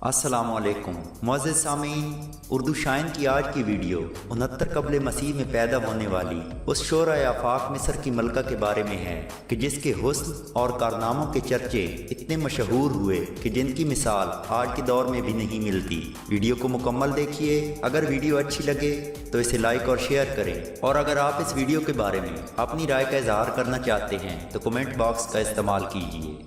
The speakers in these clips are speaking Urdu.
السلام علیکم معزز سامعین، اردو شائن کی آج کی ویڈیو 69 قبل مسیح میں پیدا ہونے والی اس شورۂ آفاق مصر کی ملکہ کے بارے میں ہے کہ جس کے حسن اور کارناموں کے چرچے اتنے مشہور ہوئے کہ جن کی مثال آج کے دور میں بھی نہیں ملتی۔ ویڈیو کو مکمل دیکھیے۔ اگر ویڈیو اچھی لگے تو اسے لائک اور شیئر کریں، اور اگر آپ اس ویڈیو کے بارے میں اپنی رائے کا اظہار کرنا چاہتے ہیں تو کمنٹ باکس کا استعمال کیجیے۔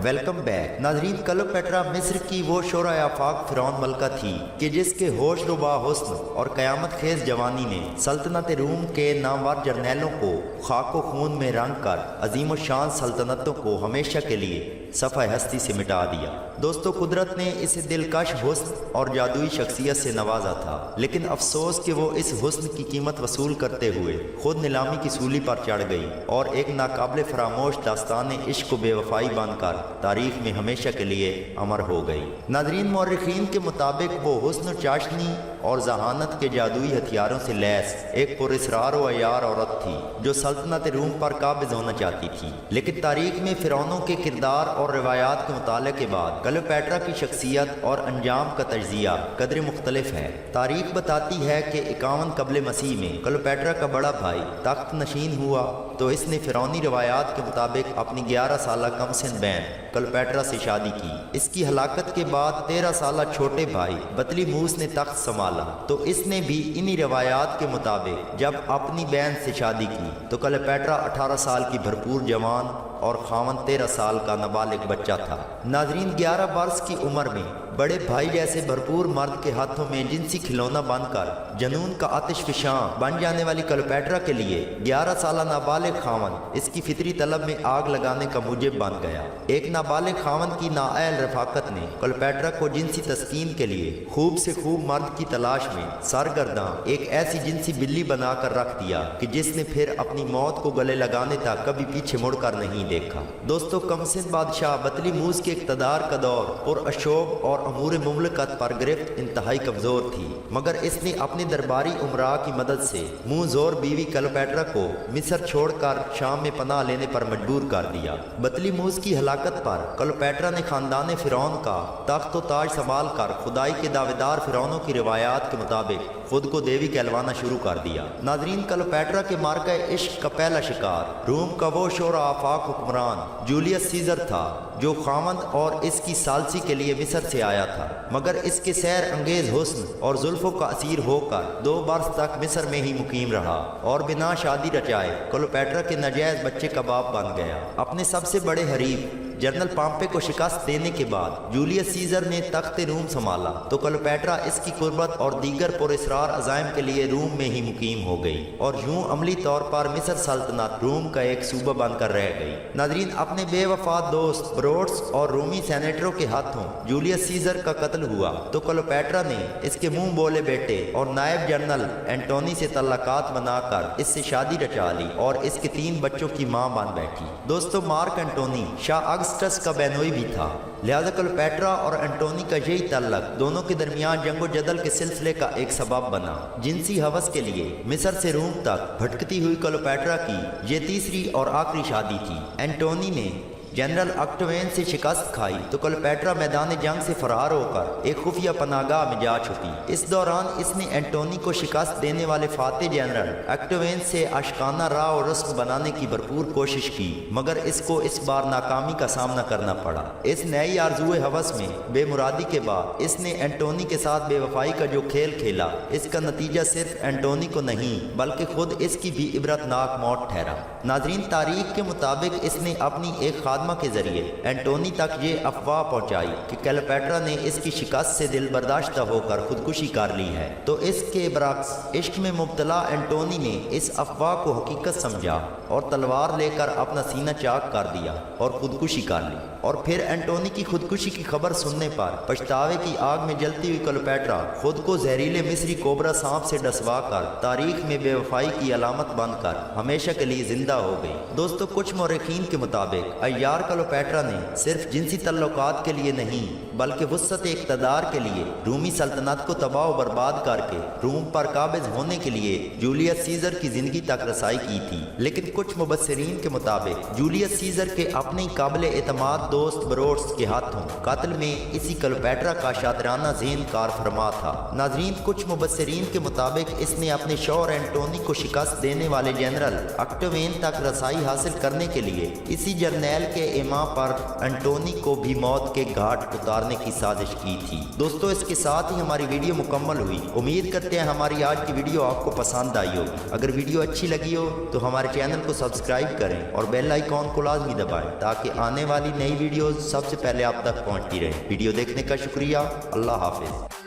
ویلکم بیک ناظرین، کلیوپیٹرا مصر کی وہ شورۂ آفاق فرعون ملکہ تھی کہ جس کے ہوش ربا حسن اور قیامت خیز جوانی نے سلطنت روم کے نامور جرنیلوں کو خاک و خون میں رنگ کر عظیم و شان سلطنتوں کو ہمیشہ کے لیے صفحہ ہستی سے مٹا دیا۔ دوستو، قدرت نے اسے دلکش حسن اور جادوئی شخصیت سے نوازا تھا، لیکن افسوس کہ وہ اس حسن کی قیمت وصول کرتے ہوئے خود نیلامی کی سولی پر چڑھ گئی اور ایک ناقابل فراموش داستان عشق و بے وفائی بن کر تاریخ میں ہمیشہ کے لیے امر ہو گئی۔ ناظرین، مورخین کے مطابق وہ حسن و چاشنی اور ذہانت کے جادوئی ہتھیاروں سے لیس ایک پراسرار و عیار عورت تھی جو سلطنت روم پر قابض ہونا چاہتی تھی، لیکن تاریخ میں فرعونوں کے کردار اور روایات کے مطالعے کے بعد کلیوپیٹرا کی شخصیت اور انجام کا تجزیہ قدر مختلف ہے۔ تاریخ بتاتی ہے کہ 51 قبل مسیح میں کلیوپیٹرا کا بڑا بھائی تخت نشین ہوا تو اس نے فرعونی روایات کے مطابق اپنی 11 سالہ کم سن بہن کلیوپیٹرا سے شادی کی۔ اس کی ہلاکت کے بعد 13 سالہ چھوٹے بھائی بطلی موس نے تخت سنبھالا تو اس نے بھی انہی روایات کے مطابق جب اپنی بہن سے شادی کی تو کلیوپیٹرا 18 سال کی بھرپور جوان اور خاوند 13 سال کا نابالغ بچہ تھا۔ ناظرین، 11 برس کی عمر میں بڑے بھائی جیسے بھرپور مرد کے ہاتھوں میں جنسی کھلونا بن کر جنون کا آتش فشاں بن جانے والی کلیوپیٹرا کے لیے 11 سالہ نابالغ خاوند اس کی فطری طلب میں آگ لگانے کا موجب بن گیا۔ ایک نابالغ خاوند کی نااہل رفاقت نے کلیوپیٹرا کو جنسی تسکین کے لیے خوب سے خوب مرد کی تلاش میں سرگرداں ایک ایسی جنسی بلی بنا کر رکھ دیا کہ جس نے پھر اپنی موت کو گلے لگانے تک کبھی پیچھے مڑ کر نہیں دیکھا۔ دوستو، کمسن بادشاہ بطلی موس کے اقتدار کا دور پر اشوب اور امور مملکت پر گرفت انتہائی کمزور تھی، مگر اس نے اپنے درباری امراء کی مدد سے منہ زور بیوی کلیوپیٹرا کو مصر چھوڑ کر شام میں پناہ لینے پر مجبور کر دیا۔ بطلی موس کی ہلاکت پر کلیوپیٹرا نے خاندان فرعون کا تخت و تاج سنبھال کر خدائی کے دعویدار فرعونوں کی روایات کے مطابق خود کو دیوی کہلوانا شروع کر دیا۔ ناظرین، کلیوپیٹرا کے مارکہ عشق کا پہلا شکار روم کا وہ شورۂ آفاق حکمران جولیس سیزر تھا جو خاوند اور اس کی ثالثی کے لیے مصر سے آیا تھا، مگر اس کے سیر انگیز حسن اور زلفوں کا اسیر ہو کر 2 برس تک مصر میں ہی مقیم رہا اور بنا شادی رچائے کلیوپیٹرا کے ناجائز بچے کا باپ بن گیا۔ اپنے سب سے بڑے حریف جنرل پامپے کو شکست دینے کے بعد جولیس سیزر نے تخت روم سنبھالا تو کلیوپیٹرا اس کی قربت اور دیگر پراسرار عزائم کے لیے روم میں ہی مقیم ہو گئی اور یوں عملی طور پر مصر سلطنت روم کا ایک صوبہ بن کر رہ گئی۔ ناظرین، اپنے بے وفا دوست بروٹس اور رومی سینیٹروں کے ہاتھوں جولیس سیزر کا قتل ہوا تو کلیوپیٹرا نے اس کے منہ بولے بیٹے اور نائب جنرل اینٹونی سے تعلقات بنا کر اس سے شادی رچا لی اور اس کے 3 بچوں کی ماں بن بیٹھی۔ دوستو، مارک اینٹونی شاہ اگسٹس کا بہنوئی بھی تھا، لہذا کلیوپیٹرا اور اینٹونی کا یہی تعلق دونوں کے درمیان جنگ و جدل کے سلسلے کا ایک سبب بنا۔ جنسی ہوس کے لیے مصر سے روم تک بھٹکتی ہوئی کلیوپیٹرا کی یہ تیسری اور آخری شادی تھی۔ اینٹونی نے جنرل اکٹوین سے شکست کھائی تو کلیوپیٹرا میدان جنگ سے فرار ہو کر ایک خفیہ پناہ گاہ میں جا چھپی۔ اس دوران اس نے اینٹونی کو شکست دینے والے فاتح جنرل اکٹوین سے عاشقانہ راہ و رسم بنانے کی بھرپور کوشش کی، مگر اس کو اس بار ناکامی کا سامنا کرنا پڑا۔ اس نئی آرزوئے ہوس میں بے مرادی کے بعد اس نے اینٹونی کے ساتھ بے وفائی کا جو کھیل کھیلا، اس کا نتیجہ صرف اینٹونی کو نہیں بلکہ خود اس کی بھی عبرتناک موت ٹھہرا۔ ناظرین، تاریخ کے مطابق اس نے اپنی ایک خادمہ کے ذریعے اینٹونی تک یہ افواہ پہنچائی کہ کلیوپیٹرا نے اس کی شکست سے دل برداشتہ ہو کر خودکشی کر لی ہے، تو اس کے برعکس عشق میں مبتلا اینٹونی نے اس افواہ کو حقیقت سمجھا اور تلوار لے کر اپنا سینہ چاک کر دیا اور خودکشی کر لی۔ اور پھر اینٹونی کی خودکشی کی خبر سننے پر پچھتاوے کی آگ میں جلتی ہوئی کلوپیٹرا خود کو زہریلے مصری کوبرا سانپ سے ڈسوا کر تاریخ میں بے وفائی کی علامت بن کر ہمیشہ کے لیے زندہ ہو گئی۔ دوستو، کچھ مورخین کے مطابق عیار کلوپیٹرا نے صرف جنسی تعلقات کے لیے نہیں بلکہ وسعت اقتدار کے لیے رومی سلطنت کو تباہ و برباد کر کے روم پر قابض ہونے کے لیے جولیس سیزر کی زندگی تک رسائی کی تھی۔ لیکن کچھ مبصرین کے مطابق جولیس سیزر کے اپنے قابل اعتماد دوست بروٹس کے ہاتھوں قتل میں اسی کلوپیٹرا کا شاطرانہ ذہن کار فرما تھا۔ ناظرین، کچھ مبصرین کے مطابق اس نے اپنے شوہر اینٹونی کو شکست دینے والے جنرل اکٹوین تک رسائی حاصل کرنے کے لیے اسی جرنیل کے ایما پر اینٹونی کو بھی موت کے گھاٹ اتارنے کی سازش کی تھی۔ دوستو، اس کے ساتھ ہی ہماری ویڈیو مکمل ہوئی۔ امید کرتے ہیں ہماری آج کی ویڈیو آپ کو پسند آئی ہوگی۔ اگر ویڈیو اچھی لگی ہو تو ہمارے چینل کو سبسکرائب کریں اور بیل آئیکن کو لازمی دبائیں تاکہ آنے والی نئی ویڈیوز سب سے پہلے آپ تک پہنچتی رہیں۔ ویڈیو دیکھنے کا شکریہ۔ اللہ حافظ۔